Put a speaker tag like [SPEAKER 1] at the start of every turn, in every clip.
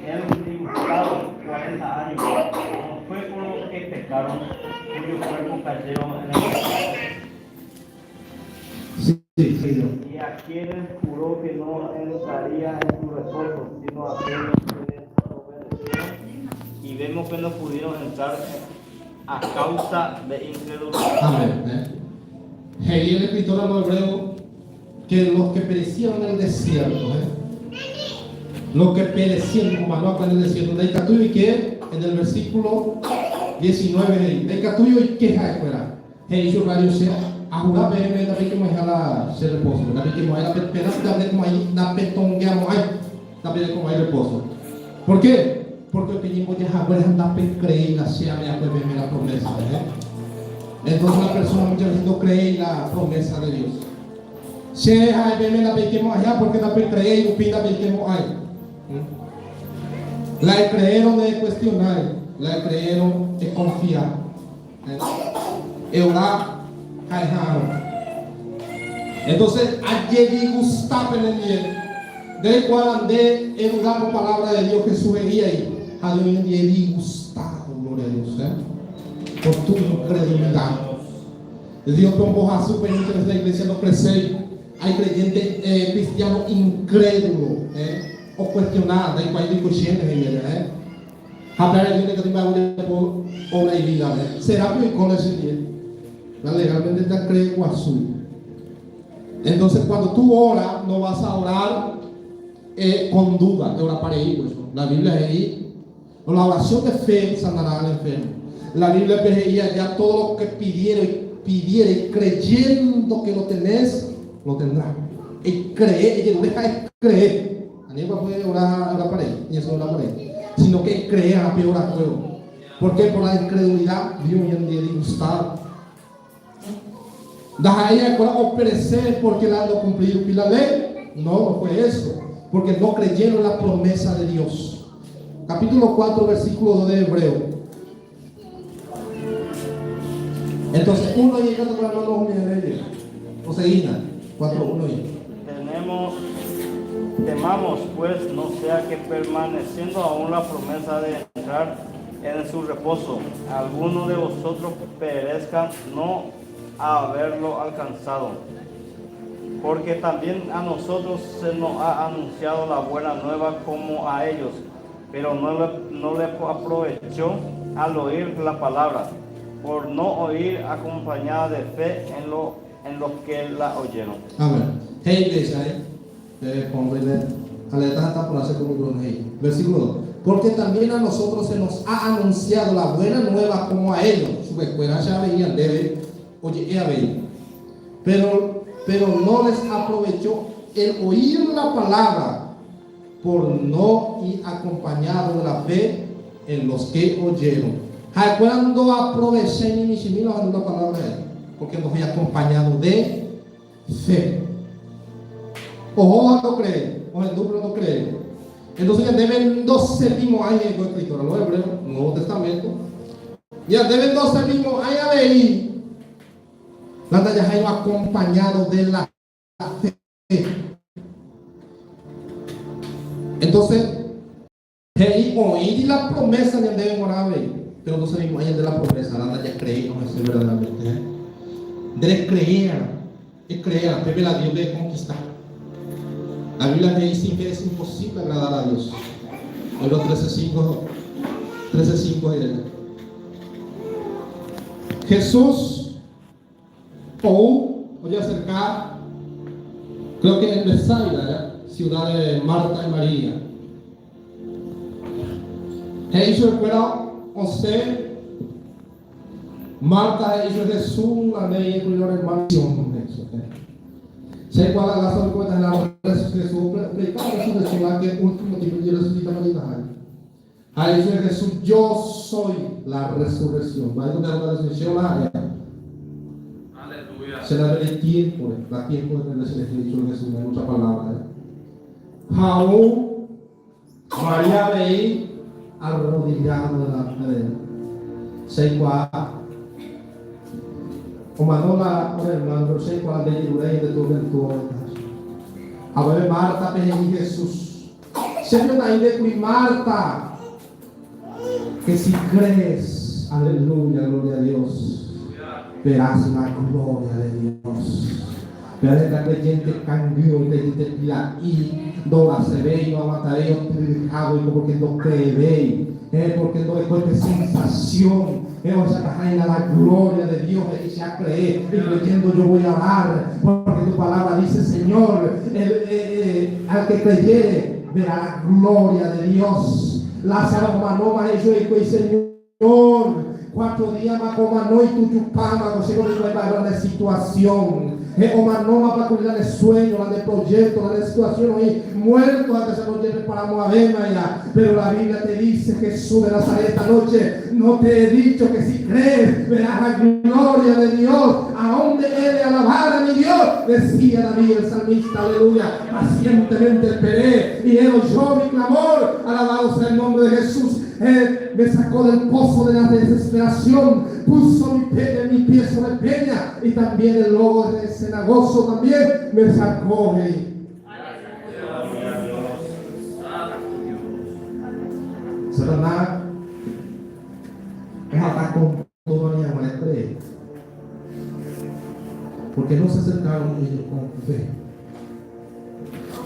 [SPEAKER 1] el disgustado 40 años, no fue por los que pecaron, cuyo cuerpo cayeron en el pecado.
[SPEAKER 2] Sí, Dios.
[SPEAKER 1] Y a quienes juró que no entraría en su reposo, sino a aquellos que desobedecieron, y vemos que no pudieron entrar a causa de incredulidad.
[SPEAKER 2] Amén. Y el escritor a los hebreos que los que perecieron en el desierto, los que perecieron como manó en el desierto, de Catuyo y que en el versículo 19, de Catuyo y que fuera, yo radio sea, a jurar bem da que mais ela se reposo, da que mais ela pedaço da como aí da petonga mais da bem como aí reposo. ¿Por qué? Porque pedimos de agora andar para creer na se a minha la promesa, Entonces la persona muchas veces no cree en la promesa de Dios. Si hay bem la que mais allá porque da creer y opina bem que mais hay. La creyeron de cuestionar, la creyeron de confiar. Orar entonces allí gustaba en el bien del cual andé en la palabra de Dios que sugería ahí a Dios y gustaba, gloria a Dios, por tu incredulidad. Dios tomó a su penitencia de la iglesia no crece. Hay creyentes cristianos incrédulos o cuestionados en cualquier cuestión hablar de Dios que te por obra y vida. ¿Será que con ese día? Legalmente te creo azul. Entonces cuando tú oras, no vas a orar con duda, te orar para ellos. La Biblia es ahí. La oración de fe sanará al enfermo. La Biblia veía ya todo lo que pidiere, creyendo que lo tenés, lo tendrá. Y creer, y no deja de creer. A nadie puede orar para él, ni eso orar para él. Sino que crea a peor a juego. ¿Por qué? Por la incredulidad, Dios y el disgustado. Deja ella obedecer porque la han cumplido y la ley. No fue eso. Porque no creyeron en la promesa de Dios. Capítulo 4, versículo 2 de Hebreo. Entonces, uno llegando con la mano o seguida. 4:1
[SPEAKER 1] Temamos, pues, no sea que permaneciendo aún la promesa de entrar en su reposo, alguno de vosotros perezca no haberlo alcanzado. Porque también a nosotros se nos ha anunciado la buena nueva como a ellos, pero no le aprovechó al oír la palabra, por no oír acompañada de fe en los que la oyeron.
[SPEAKER 2] Amén. Versículo 2. Porque también a nosotros se nos ha anunciado la buena nueva como a ellos. Su escuela ya veían, pero no les aprovechó el oír la palabra por no ir acompañado de la fe en los que oyeron. Cuando aproveché ni la palabra de él, porque no fui acompañado de fe. Ojo no cree, o el número no cree. Entonces ya deben 12 mismos años en la escritura, los hebreos, Nuevo Testamento. Ya deben 12 mismos años de ahí. La ya hay acompañado de la fe. Entonces, oír la promesa ya deben orar ahí. Pero 12 mismos años de la promesa, la ya creí, no es verdaderamente. Debe creer, Pepe la Dios debe conquistar. La Biblia me dice que es imposible agradar a Dios. Hebreos 13:5 Jesús, voy a acercar, creo que en Bethsaida, ciudad de Marta y María. Ellos fueron usted, Marta hizo Jesús, la ley incluyó la hermana. ¿Sabe cuál es la razón de la Jesús? Predicaba la resurrección, que último tipo de resucita para ahí dice Jesús, yo soy la resurrección. ¿Va a entender la resurrección? Aleluya. Se la ve el tiempo de la resurrección de Jesús, en otra palabra. Aún María veía arrodillado delante de él. ¿Sabe cuál? Como no la hermano, pero sé cuál de Yurey de todo el todo. A ver, Marta, pedí Jesús. Señor, ahí de tu Marta, que si crees, aleluya, gloria a Dios, verás la gloria de Dios. Verás la creyente cambió, creyente pila y no la se ve y no mataré, porque no cree, porque no es sensación. O sea, la gloria de Dios y se ha creído y creyendo yo voy a orar porque tu palabra dice, Señor, al que creyere verá la gloria de Dios. Lázaro manoma ellos y Señor, 4 días más como no y tu chupama no sé cómo va a hablar de situación. O manoma para cuidar el sueño, la de proyecto, la de situación hoy muerto antes de nos preparamos a ver allá. Pero la Biblia te dice, Jesús de Nazaret, esta noche no te he dicho que si crees verás la gloria de Dios. A donde he de alabar a mi Dios, decía David el salmista, aleluya. Pacientemente esperé y él oyó mi clamor. Alabado sea el nombre de Jesús. Él me sacó del pozo de la desesperación, puso mi pie sobre peña y también el lobo de cenagoso también me sacó de ahí. Satanás es atacar con todo mi amor, porque no se acercaron ellos con fe.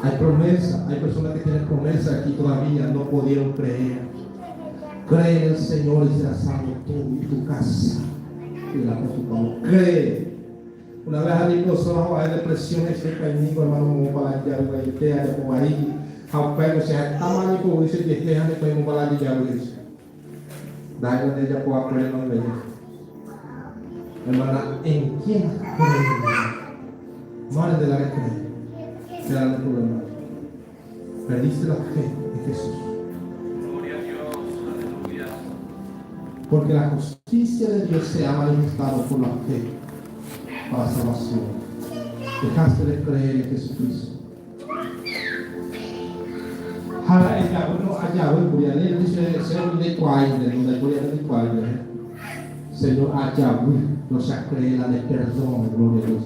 [SPEAKER 2] Hay promesa, hay personas que tienen promesa aquí todavía no pudieron creer. Cree en el Señor y serás salvo tú y tu casa. Y la Pablo, cree. Una vez ali pessoas a depressão e fica comigo, hermano, vamos falar de algo aí, tem área por aí. Ao pé você está mal com isso de terra, né? Vamos falar de algo isso. Daí onde já pode aprender não vem. Hermana, ¿en quién cree? Madre de la que cree. Será el problema. Perdiste la fe en Jesús. Porque la justicia de Dios se ha manifestado por la fe para la salvación. Dejaste de creer en Jesucristo. Señor, no se creerá de perdón, gloria a Dios.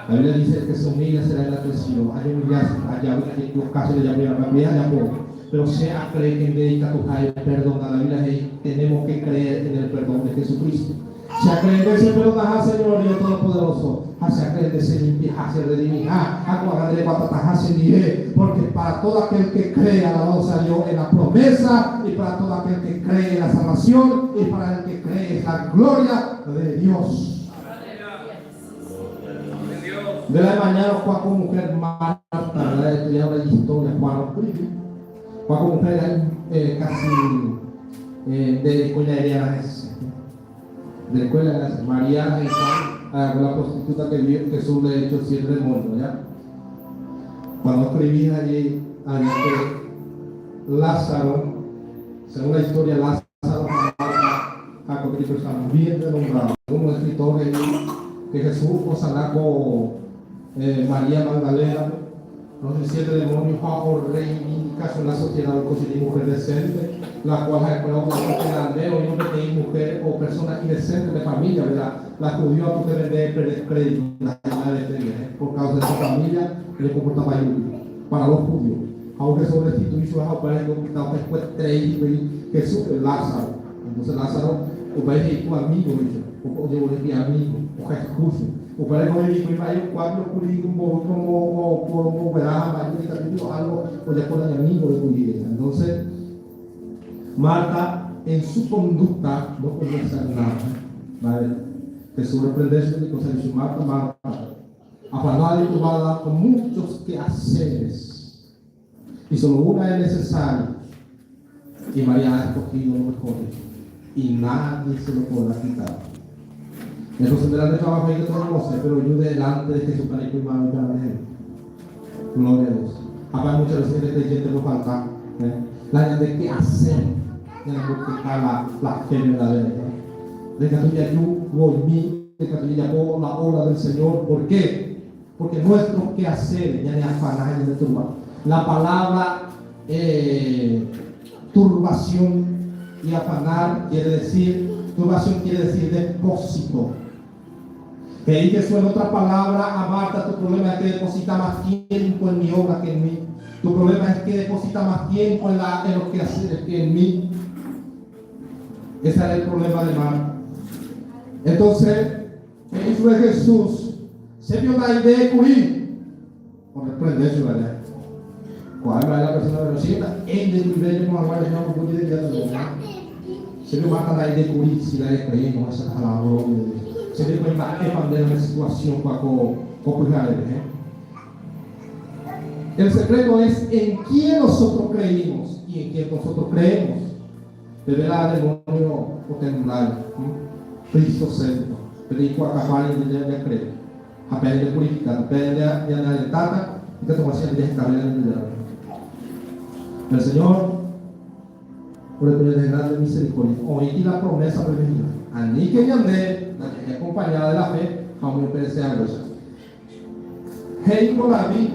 [SPEAKER 2] La Biblia dice que se humilla será enaltecido. Hay humillarse allá, en los casos de Yahweh, pero sea creer que en dedica tu hay perdón. La Biblia dice tenemos que creer en el perdón de Jesucristo. Se cree en ese perdón, Señor Dios Todopoderoso. Se cree en ese limpiar, se redimir, porque para todo aquel que cree, alabado sea Dios, en la promesa, y para todo aquel que cree en la salvación, y para el que cree en la gloria de Dios. De la mañana, cuatro mujeres Marta, estudiando la historia, cuatro mujeres casi de la escuela de la escuela de María y Juan, la prostituta que Jesús le ha hecho 7 demonios, ¿ya? Cuando escribí allí que Lázaro, según la historia, Lázaro bien renombrado, como escritor que Jesús sacó María Magdalena, los 7 demonios bajo reivindicación en la sociedad de mujer decente, la cual ha creado una sociedad de hombres y mujeres o personas indecentes de familia, ¿verdad? La judío a poder vender crédito por causa de su familia le comportaba para los judíos. Aunque sobre restituir a país hospital después 3 Jesús Lázaro. Entonces Lázaro, o pai de tu amigo, o de um amigo, o recurso. O pai não ele vai o quadro comigo como verá mais algo o de por amigo de tu Entonces Marta en su conducta no comienza nada, ¿vale? Jesús reprende y cosa dice Marta, afanada y turbada con muchos quehaceres, y solo una es necesaria, y María ha escogido lo mejor, y nadie se lo podrá quitar. Entonces delante trabajo hay que conocer, pero yo delante de Jesús para ir mano para él. Gloria a Dios. Acá muchas veces de creyentes nos falta la de qué hacer, de la fe verdadera. De que tú ya yo volví, de que tú ya por la obra del Señor. ¿Por qué? Porque nuestro qué hacer ya de afanar y de turbar. La palabra turbación y afanar quiere decir, turbación quiere decir depósito. Que ahí que suena otra palabra, a Marta, tu problema es que deposita más tiempo en mi obra que en mí. Tu problema es que deposita más tiempo en lo que hacer que en mí. Ese era el problema de Marta. Entonces, ¿qué hizo Jesús? Se vio la idea de cubrir. Por reprender su verdad. Cuando la persona de los sienta, él de nivel como agora não pode ir se vio Marta la idea de cubrir, si la de creer, no esa palabra. Se vio que va a responder una situación con Israel. El secreto es en quién nosotros creímos y en quién nosotros creemos. Debe la demonio potencial, Cristo Santo. Pero a caballo de creer. A pele de purificar, a pele de alentar, y que toma siempre de estar en el Señor, por el poder de grande misericordia, oí la promesa prevenida. A mí que me andé, acompañada de la fe, vamos a obedecer a Dios. Rei Davi